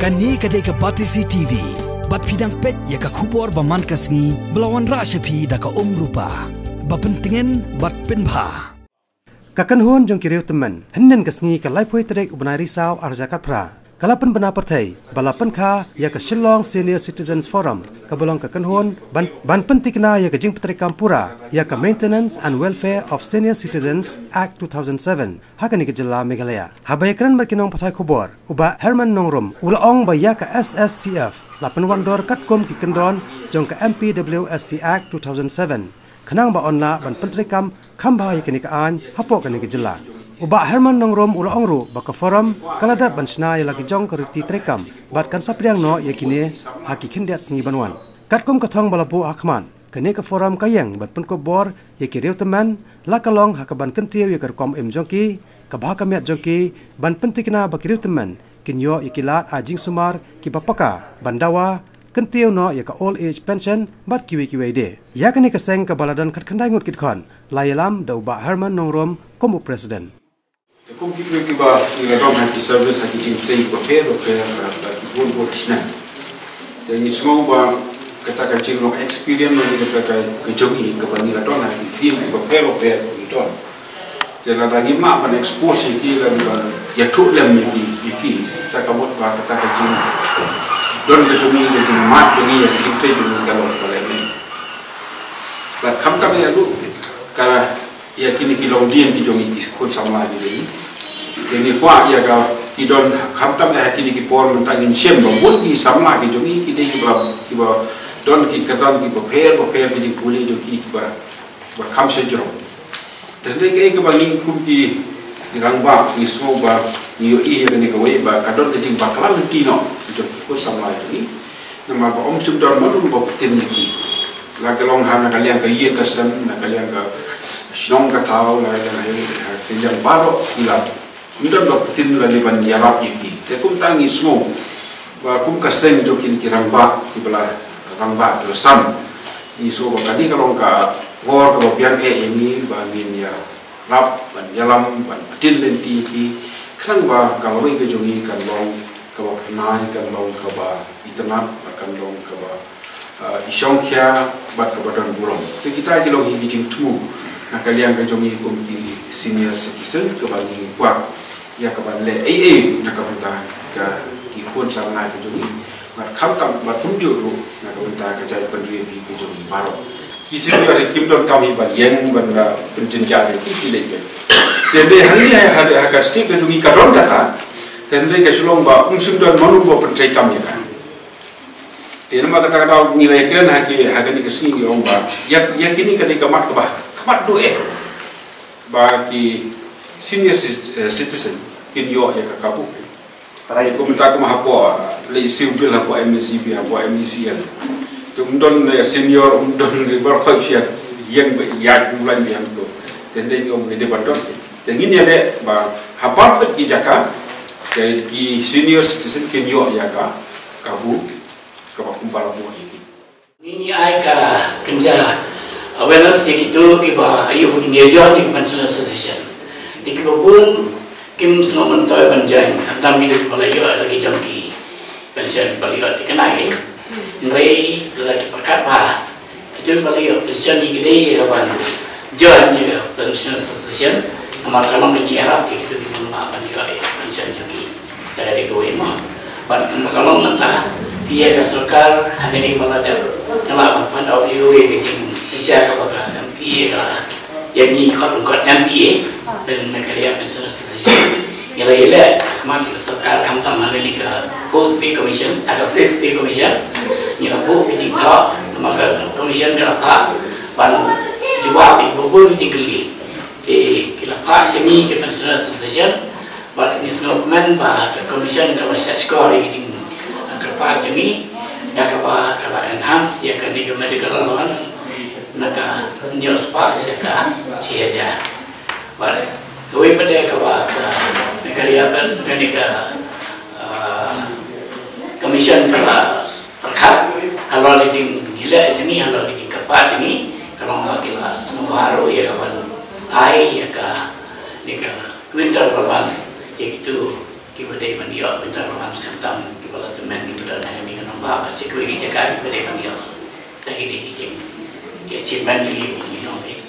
Kani kadai ke Patisi TV. Bat pidang pet ya ka kubor baman kasngi belawan rasyapi da ka rupa. Bapentingin bat penbha. Kakan hon jong kiriu teman. Hennen kasngi ka laipoi terek ubenai risau arjakat pra. Kalapan benar pertai, balapan ka ya ke Shillong Senior Citizens Forum, kabelong kakan hon ban pentikna ya ke jing petri kampura, ya ke Maintenance and Welfare of Senior Citizens Act 2007, hakani ke Jela Meghalaya. Habayakran berkinong patai kubor, uba Herman Nongrum, ulaong ba ya ke SSCF, lapan wandor katkom ki kendon jong ke MPWSC Act 2007. Kenang ba onla ban pentri kam kambah ya kini kaan hapok kani ke Jela. Uba Herman Nongrom ula ongru baka forum kalada bansna ya lagi jong keriti trekam bat kan sapriang no ya kini haki kendiat sengi banwan. Katkom katong balapu akman kene ke forum kayang bat pen bor ya kiriu teman lakalong hakaban kentiu ya kerkom jongki kabah kamiat jongki ban pentikna bakiriu teman kinyo ya kilat ajing sumar ki bapaka bandawa kentiu no ya ka old age pension bat kiwi de. Ya kene keseng ke baladan kat kendai ngut kitkon layalam da uba Herman Nongrom komu presiden. Kung kiba iradom hati service hati jintai pakai buat senang. Dan ini semua ba kata kacil long experience long kata kejogi kebani iradom hati feel pakai itu. Jadi lagi mak ban expose iki lagi ban ya tu lem iki tak kamu ba kata kacil don kejogi jadi mak bagi ya jintai jadi kalau ini. But kam ya lu kalau ya kini kilong dian ki jongi ki kon sama lagi ini kwa ya ka ki don khamtam ya kini ki por mentangin shem bo bun ki sama ki jongi ki de ki ba don ki katan ki paper ki puli do ki ba kham se jro dan de ke ba ni kum ki rang ba ki so ba ni yo i ya ni ka we ba ka don de jing ba kala ti no jo ko sama ni nama ba om chum don ma lu ba tin ki la ka long ha na ka lian ka ye ka san na ka lian ka Sinong katau la dan hari yang baru hilang. Mudah berpetin la liban yarap iki. Tekum tangi semua. Ba kum kaseng jokin kiramba di belah ramba bersam. Iso bakadi kalau ka war ka biang ini bangin ya rap ban yalam ban petin lenti iki. Kerang ba kalau ke jongi kan long ka ba nai kan long ka ba internet kan long ka ba isong kya ba ka ba dan burong. Te kita ki long hi jing tu. Nak kalian kejomi hukum di senior citizen kebagi kuat ya kebanle nak kebentar ke kihun sama kejomi mat khamtam mat tunjuk lu nak kebentar ke jai pendiri kejomi baru kisi hari kimdon kami bagian benda penjenjang itu pilih jadi hari ini ada agak stik kejomi kadon dah dan mereka sulung ba unsumdan manubo pentai kami kan dia nama kata-kata nilai kan haki ni kesini orang ba ya kini ketika mat kebah kamat duit bagi senior citizen kinyo ya kakabu. Tarai komentar ko mahapo le simple hapo MCB hapo MECL. Tumdon senior umdon berkhoi sia yang ya bulan yang tu. Tende ngom de badon. Tengin ya le ba hapar ki jaka ki senior citizen kinyo ya ka kabu kumpara bo ini. Ini ai ka kenja awareness yang itu kita ayu begini aja ni pensiun association. Di kita pun kim semua mentoy banjang. Kami itu belayu lagi jangki pensiun belayu dikenai. Mereka lagi perkat pa. Kita belayu pensiun ini gede kawan. Jangan ni pensiun association. Nama kalau lagi Arab itu di mana juga pensiun jangki. Cara dikoi mah. Kalau mentah dia keserkar hari ini meladar kenapa pada audio yang sisa kepada MPA lah yang ni kalau kat MPA dan negara pensiun association yang lain kemana keserkar kamtam hari ini ke fourth pay commission atau fifth pay commission ni lampu kita tak maka commission kenapa ban jawab ibu pun tinggali kenapa semi ke pensiun association ban ni semua komen bah commission kalau saya skor ini kerpat ini nak apa kalau enhance ya kan di medical allowance nak news pass ya kan siaja bare koi pada kawa negara negara commission kala perkat halal itu gila ini halal itu kerpat ini kalau makilah semua baru ya kawan ai ya kan negara winter allowance ya itu kita day mandi winter allowance kan tam kita ba security jaga di pada kami. Tapi di sini dia achievement lagi ni